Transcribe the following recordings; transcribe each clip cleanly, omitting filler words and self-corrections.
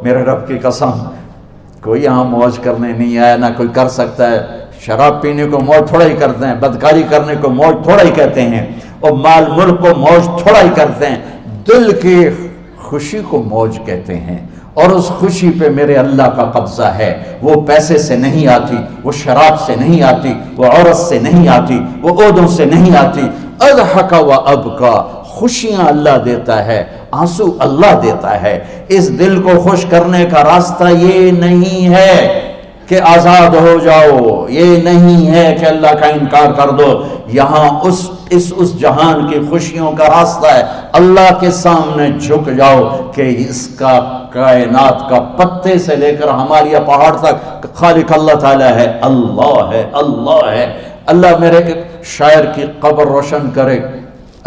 میرے رب کی قسم کوئی یہاں موج کرنے نہیں آیا، نہ کوئی کر سکتا ہے۔ شراب پینے کو موج تھوڑا ہی کرتے ہیں، بدکاری کرنے کو موج تھوڑا ہی کہتے ہیں، اور مال ملک کو موج تھوڑا ہی کرتے ہیں، دل کی خوشی کو موج کہتے ہیں۔ اور اس خوشی پہ میرے اللہ کا قبضہ ہے، وہ پیسے سے نہیں آتی، وہ شراب سے نہیں آتی، وہ عورت سے نہیں آتی، وہ عہدوں سے نہیں آتی۔ اضحک و ابکا، خوشیاں اللہ دیتا ہے، آنسو اللہ دیتا ہے۔ اس دل کو خوش کرنے کا راستہ یہ نہیں ہے کہ آزاد ہو جاؤ، یہ نہیں ہے کہ اللہ کا انکار کر دو۔ یہاں اس جہان کی خوشیوں کا راستہ ہے، اللہ کے سامنے جھک جاؤ کہ اس کا کائنات کا پتے سے لے کر ہمارے پہاڑ تک خالق اللہ تعالیٰ ہے، اللہ ہے، اللہ ہے۔ اللہ میرے شاعر کی قبر روشن کرے۔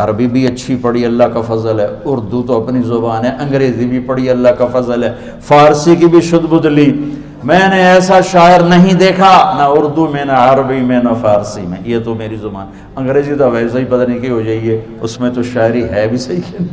عربی بھی اچھی پڑھی، اللہ کا فضل ہے، اردو تو اپنی زبان ہے، انگریزی بھی پڑھی، اللہ کا فضل ہے، فارسی کی بھی شد بد لی۔ میں نے ایسا شاعر نہیں دیکھا، نہ اردو میں، نہ عربی میں، نہ فارسی میں، یہ تو میری زبان۔ انگریزی تو ویسے ہی پتہ نہیں کی ہو جائیے، اس میں تو شاعری ہے بھی صحیح ہے۔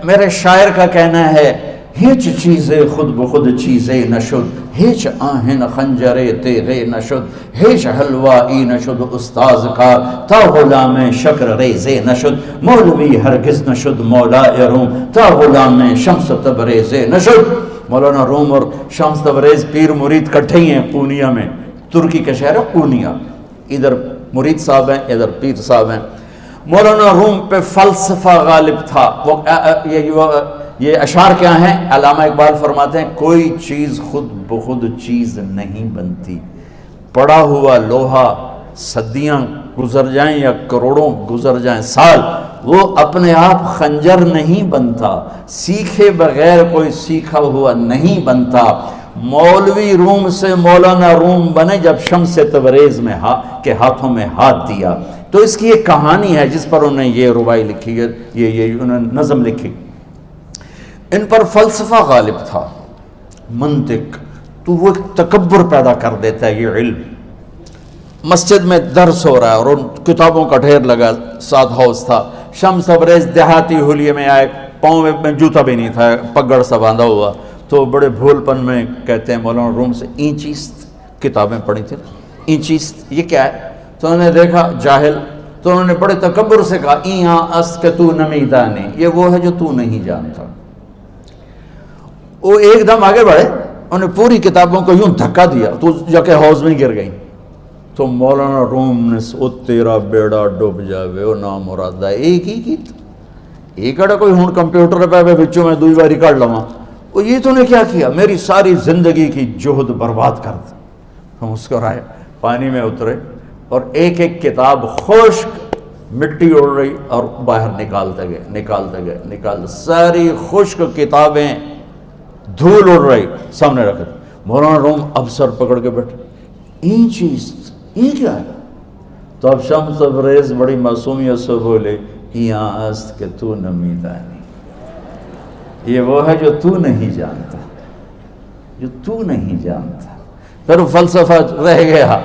میرے شاعر کا کہنا ہے، ہیچ چیزیں خود بخود چیزیں نشد، ہیچ آہن خنجرے تیغے نشد، ہیچ حلوائی نشد استاذ کا، تا غلام شکر ریزے نشد، مولوی ہرگز نشد مولا روم، تا غلام شمس تبریزے نشد۔ مولانا روم اور شمس تبریز پیر مرید کٹھے ہی ہیں پونیا میں، ترکی کا شہر ہے پونیا، ادھر مرید صاحب ہیں، ادھر پیر صاحب ہیں۔ مولانا روم پہ فلسفہ غالب تھا۔ یہ اشعار کیا ہیں؟ علامہ اقبال فرماتے ہیں، کوئی چیز خود بخود چیز نہیں بنتی، پڑا ہوا لوہا صدیاں گزر جائیں یا کروڑوں گزر جائیں سال، وہ اپنے آپ خنجر نہیں بنتا، سیکھے بغیر کوئی سیکھا ہوا نہیں بنتا۔ مولوی روم سے مولانا روم بنے جب شمس تبریز میں کے ہاتھوں میں ہاتھ دیا۔ تو اس کی ایک کہانی ہے جس پر انہوں نے یہ ربائی لکھی ہے، یہ انہوں نے نظم لکھی۔ ان پر فلسفہ غالب تھا، منطق، تو وہ ایک تکبر پیدا کر دیتا ہے یہ علم۔ مسجد میں درس ہو رہا ہے اور ان کتابوں کا ڈھیر لگا، ساتھ ہاؤس تھا۔ شمس تبریز دیہاتی حلیے میں آئے، پاؤں میں جوتا بھی نہیں تھا، پگڑ سا باندھا ہوا، تو بڑے بھول پن میں کہتے ہیں مولانا روم سے، اینچیست کتابیں پڑھی تھیں، اینچیست یہ کیا ہے؟ تو انہوں نے دیکھا جاہل، تو انہوں نے بڑے تکبر سے کہا، ایہاں است کہ تو نمیدانی، یہ وہ ہے جو تو نہیں جانتا۔ وہ ایک دم آگے بڑھے، انہوں نے پوری کتابوں کو یوں دھکا دیا تو جا کے حوض میں گر گئی۔ تو مولانا روم نے او تیرا بیڑا ڈوب جاوے او نام مرادہ، ایک ہی کی ایک اڑا کوئی ہون کمپیوٹر پہ بچوں میں دوئی باری کر لواں، وہ یہ تو نے کیا کیا، میری ساری زندگی کی جہد برباد کر دی۔ ہم مسکرائے، پانی میں اترے اور ایک ایک کتاب خشک مٹی اڑ رہی اور باہر نکالتے گئے، ساری خشک کتابیں دھول اڑ رہی سامنے رکھ دی۔ مولانا روم اب سر پکڑ کے بیٹھے، این چیز یہ کیا ہے؟ تو اب شمس تبریز بڑی معصومیت سے بولے، یہاں است کہ تو نمیدانی، یہ وہ ہے جو تو نہیں جانتا، جو تو نہیں جانتا۔ پھر فلسفہ رہ گیا،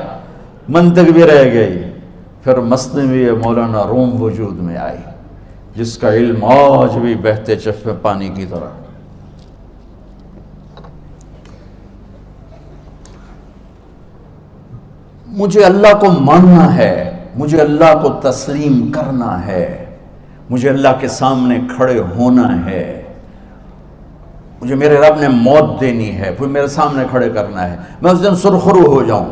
منطق بھی رہ گئی، پھر مثنوی مولانا روم وجود میں آئی، جس کا علم آج بھی بہتے چشمے پانی کی طرح۔ مجھے اللہ کو ماننا ہے، مجھے اللہ کو تسلیم کرنا ہے، مجھے اللہ کے سامنے کھڑے ہونا ہے، مجھے میرے رب نے موت دینی ہے، پھر میرے سامنے کھڑے کرنا ہے، میں اس دن سرخرو ہو جاؤں،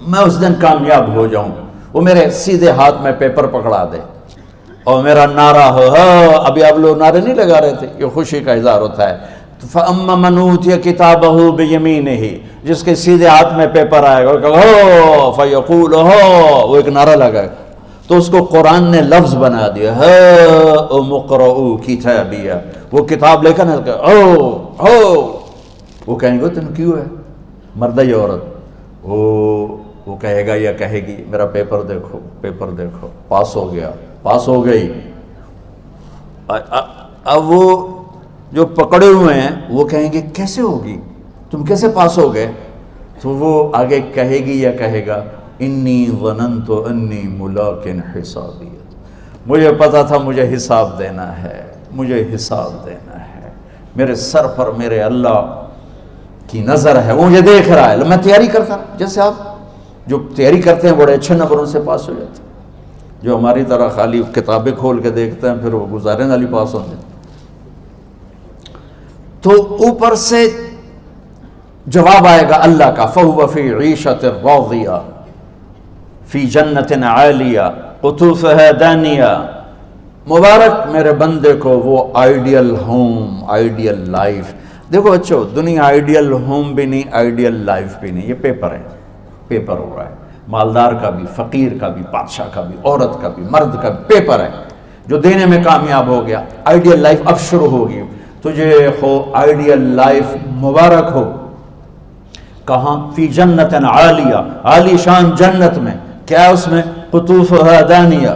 میں اس دن کامیاب ہو جاؤں، وہ میرے سیدھے ہاتھ میں پیپر پکڑا دے اور میرا نعرہ ہو، ابھی آپ لوگ نعرے نہیں لگا رہے تھے، یہ خوشی کا اظہار ہوتا ہے۔ فَأَمَّا مَنْ أُوتِيَ كِتَابَهُ بِيَمِينِهِ، جس کے سیدھے ہاتھ میں پیپر آئے گا فَيَقُولُ وہ ایک نعرہ لگائے گا، تو اس کو قرآن نے لفظ بنا دیا، هَاؤْمُ اقْرَءُوا كِتَابِيَهْ، وہ کتاب لے کر وہ کہیں گے تم کیوں ہے، مرد یا عورت، وہ کہے گا یا کہے گی میرا پیپر دیکھو، پیپر دیکھو، پاس ہو گیا، پاس ہو گئی۔ اب وہ جو پکڑے ہوئے ہیں وہ کہیں گے کیسے ہوگی، تم کیسے پاس ہو گئے؟ تو وہ آگے کہے گی یا کہے گا، انی ظننت انی ملاق حسابی، مجھے پتا تھا مجھے حساب دینا ہے، مجھے حساب دینا ہے، میرے سر پر میرے اللہ کی نظر ہے، وہ مجھے دیکھ رہا ہے۔ میں تیاری کرتا ہوں، جیسے آپ جو تیاری کرتے ہیں بڑے اچھے نمبروں سے پاس ہو جاتے ہیں، جو ہماری طرح خالی کتابیں کھول کے دیکھتے ہیں پھر وہ گزارے والی پاس ہوتے ہیں۔ تو اوپر سے جواب آئے گا اللہ کا، فَهُوَ فِي عِيشَةٍ رَاضِيَةٍ فِي جَنَّةٍ عَالِيَةٍ قُطُوفُهَا دَانِيَةٌ۔ مبارک میرے بندے کو وہ آئیڈیل ہوم، آئیڈیل لائف۔ دیکھو بچو، دنیا آئیڈیل ہوم بھی نہیں، آئیڈیل لائف بھی نہیں، یہ پیپر ہے، پیپر ہو رہا ہے، مالدار کا بھی، فقیر کا بھی، بادشاہ کا بھی، عورت کا بھی، مرد کا بھی پیپر ہے۔ جو دینے میں کامیاب ہو گیا، آئیڈیل لائف اب شروع ہوگی۔ تجھے ہو آئیڈیل لائف مبارک ہو۔ کہاں؟ فی جنت عالیہ، عالی شان جنت میں، کیا ہے اس میں؟ قطوفها دانیہ،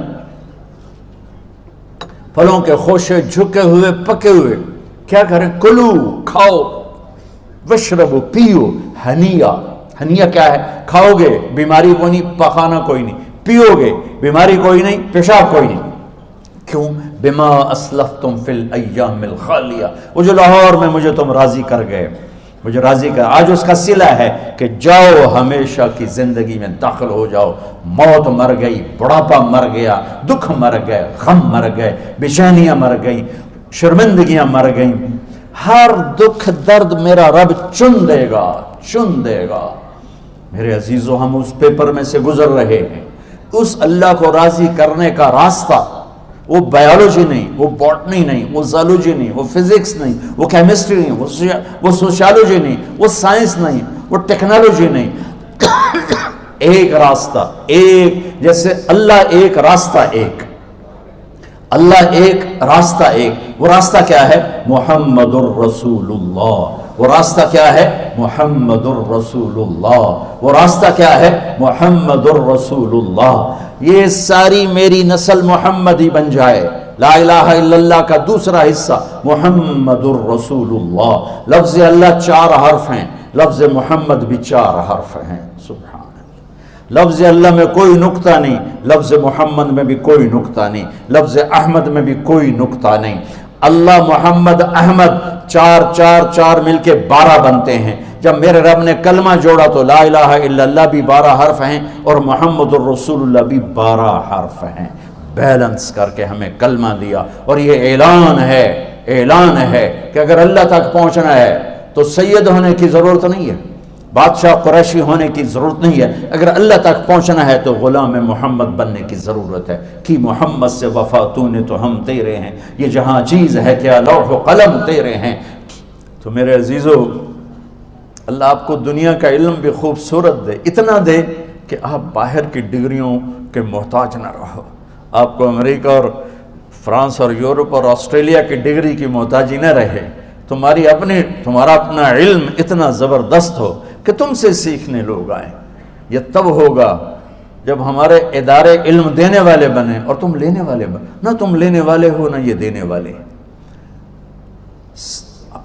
پھلوں کے خوشے جھکے ہوئے پکے ہوئے۔ کیا کریں؟ کلو، کھاؤ، وشربو، پیو، ہنیا۔ ہنیا کیا ہے؟ کھاؤ گے بیماری کوئی نہیں، پخانہ کوئی نہیں، پیو گے بیماری کوئی نہیں، پیشاب کوئی نہیں۔ کیوں؟ بما اسلفتم فی الایام الخالیہ، وہ جو لاہور میں مجھے تم راضی کر گئے، مجھے راضی کر، آج اس کا صلہ ہے کہ جاؤ ہمیشہ کی زندگی میں داخل ہو جاؤ۔ موت مر گئی، بڑھاپا مر گیا، دکھ مر گئے، غم مر گئے، بے چینیاں مر گئیں، شرمندگیاں مر گئیں۔ ہر دکھ درد میرا رب چن دے گا، چن دے گا۔ میرے عزیزو، ہم اس پیپر میں سے گزر رہے ہیں۔ اس اللہ کو راضی کرنے کا راستہ، وہ بایولوجی نہیں، وہ باٹنی نہیں، وہ زالوجی نہیں، وہ فزکس نہیں، وہ کیمسٹری نہیں، وہ سوشیالوجی نہیں، وہ سائنس نہیں، وہ ٹیکنالوجی نہیں۔ ایک راستہ، ایک، جیسے اللہ ایک، راستہ ایک، اللہ ایک، راستہ ایک۔ وہ راستہ کیا ہے؟ محمد الرسول اللہ۔ وہ راستہ کیا ہے؟ محمد الرسول اللہ۔ وہ راستہ کیا ہے؟ محمد الرسول اللہ۔ یہ ساری میری نسل محمدی بن جائے۔ لا الہ الا اللہ کا دوسرا حصہ محمد الرسول اللہ۔ لفظ اللہ 4 حرف ہیں، لفظ محمد بھی 4 حرف ہیں۔ سبحان اللہ۔ لفظ اللہ میں کوئی نقطہ نہیں، لفظ محمد میں بھی کوئی نقطہ نہیں، لفظ احمد میں بھی کوئی نقطہ نہیں۔ اللہ، محمد، احمد، 4 4 4 مل کے 12 بنتے ہیں۔ جب میرے رب نے کلمہ جوڑا تو لا الہ الا اللہ بھی 12 حرف ہیں اور محمد الرسول اللہ بھی 12 حرف ہیں۔ بیلنس کر کے ہمیں کلمہ دیا، اور یہ اعلان ہے، اعلان ہے کہ اگر اللہ تک پہنچنا ہے تو سید ہونے کی ضرورت نہیں ہے، بادشاہ قریشی ہونے کی ضرورت نہیں ہے۔ اگر اللہ تک پہنچنا ہے تو غلام محمد بننے کی ضرورت ہے۔ کہ محمد سے وفا تو نے تو ہم تیرے ہیں، یہ جہاں چیز ہے کیا لوح و قلم تیرے ہیں۔ تو میرے عزیزو، اللہ آپ کو دنیا کا علم بھی خوبصورت دے، اتنا دے کہ آپ باہر کی ڈگریوں کے محتاج نہ رہو، آپ کو امریکہ اور فرانس اور یورپ اور آسٹریلیا کی ڈگری کی محتاجی نہ رہے، تمہارا اپنا علم اتنا زبردست ہو کہ تم سے سیکھنے لوگ آئیں۔ یہ تب ہوگا جب ہمارے ادارے علم دینے والے بنے اور تم لینے والے بنے، نہ تم لینے والے ہو نہ یہ دینے والے۔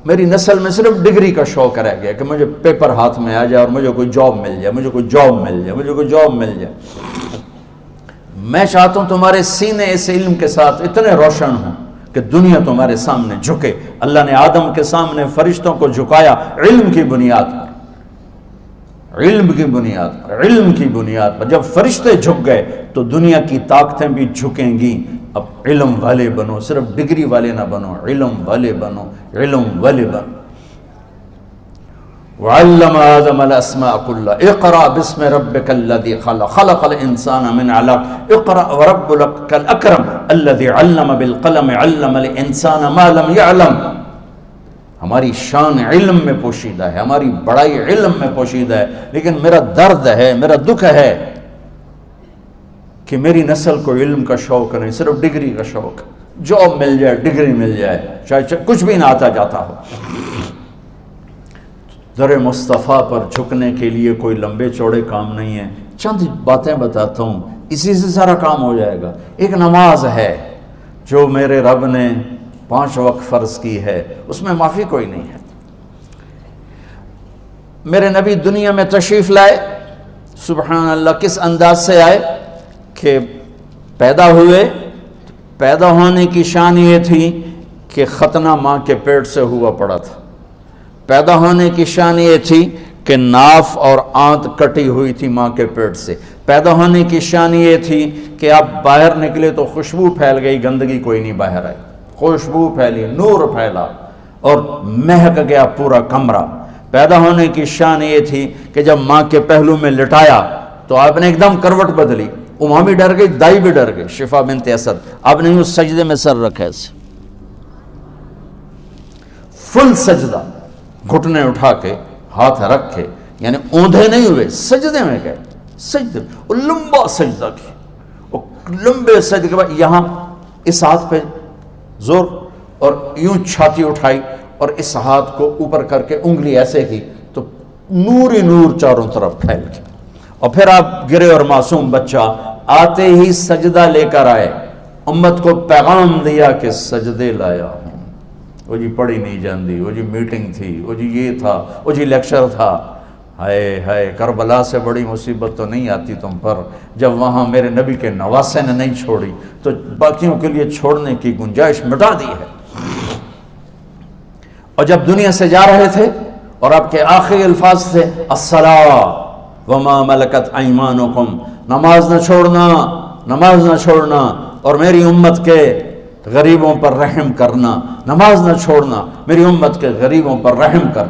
میری نسل میں صرف ڈگری کا شوق رہ گیا کہ مجھے پیپر ہاتھ میں آ جائے اور مجھے کوئی جاب مل جائے، مجھے کوئی جاب مل جائے، مجھے کوئی جاب مل جائے۔ میں چاہتا ہوں تمہارے سینے اس علم کے ساتھ اتنے روشن ہوں کہ دنیا تمہارے سامنے جھکے۔ اللہ نے آدم کے سامنے فرشتوں کو جھکایا علم کی بنیاد پر، علم کی بنیاد پر، علم کی بنیاد پر۔ جب فرشتے جھک گئے تو دنیا کی طاقتیں بھی جھکیں گی۔ اب علم والے بنو، صرف ڈگری والے نہ بنو، علم والے بنو، علم والے بنو۔ وعلم آدم الاسماء كلها اقرأ باسم ربك الذي خلق خلق الانسان من علق اقرأ وربك الاكرم الذي علم بالقلم علم الانسان ما لم يعلم۔ ہماری شان علم میں پوشیدہ ہے، ہماری بڑائی علم میں پوشیدہ ہے، لیکن میرا درد ہے، میرا دکھ ہے کہ میری نسل کو علم کا شوق نہیں، صرف ڈگری کا شوق۔ جاب مل جائے، ڈگری مل جائے، چاہے کچھ بھی نہ آتا جاتا ہو۔ در مصطفیٰ پر جھکنے کے لیے کوئی لمبے چوڑے کام نہیں ہیں، چند باتیں بتاتا ہوں، اسی سے سارا کام ہو جائے گا۔ ایک نماز ہے جو میرے رب نے 5 وقت فرض کی ہے، اس میں معافی کوئی نہیں ہے۔ میرے نبی دنیا میں تشریف لائے، سبحان اللہ، کس انداز سے آئے کہ پیدا ہوئے، پیدا ہونے کی شان یہ تھی کہ ختنہ ماں کے پیٹ سے ہوا پڑا تھا۔ پیدا ہونے کی شان یہ تھی کہ ناف اور آنت کٹی ہوئی تھی ماں کے پیٹ سے۔ پیدا ہونے کی شان یہ تھی کہ آپ باہر نکلے تو خوشبو پھیل گئی، گندگی کوئی نہیں باہر آئی، خوشبو پھیلی، نور پھیلا اور مہک گیا پورا کمرہ۔ پیدا ہونے کی شان یہ تھی کہ جب ماں کے پہلو میں لٹایا تو آپ نے ایک دم کروٹ بدلی، اماں بھی ڈر گئی، دائی بھی ڈر گئی، شفا بنت اسد۔ آپ نے اس سجدے میں سر رکھا ایسے، فل سجدہ، گھٹنے اٹھا کے ہاتھ رکھ کے، یعنی اوندھے نہیں ہوئے، سجدے میں گئے، سجدے اور لمبا سجدہ کیا، اور لمبے سجدے کے بعد یہاں اس ہاتھ پہ زور اور یوں چھاتی اٹھائی اور اس ہاتھ کو اوپر کر کے انگلی ایسے کی تو نور ہی نور چاروں طرف پھیل گیا، اور پھر آپ گرے اور معصوم بچہ آتے ہی سجدہ لے کر آئے، امت کو پیغام دیا کہ سجدے لایا ہوں۔ وہ جی پڑھی نہیں جاندی، وہ جی میٹنگ تھی، وہ جی یہ تھا، وہ جی لیکچر تھا، ہائے ہائے کربلا سے بڑی مصیبت تو نہیں آتی تم پر جب وہاں میرے نبی کے نواسے نے نہیں چھوڑی تو باقیوں کے لیے چھوڑنے کی گنجائش مٹا دی ہے۔ اور جب دنیا سے جا رہے تھے اور آپ کے آخری الفاظ تھے الصلاۃ وما ملکت ایمانکم، نماز نہ چھوڑنا، نماز نہ چھوڑنا، اور میری امت کے غریبوں پر رحم کرنا، نماز نہ چھوڑنا، میری امت کے غریبوں پر رحم کر۔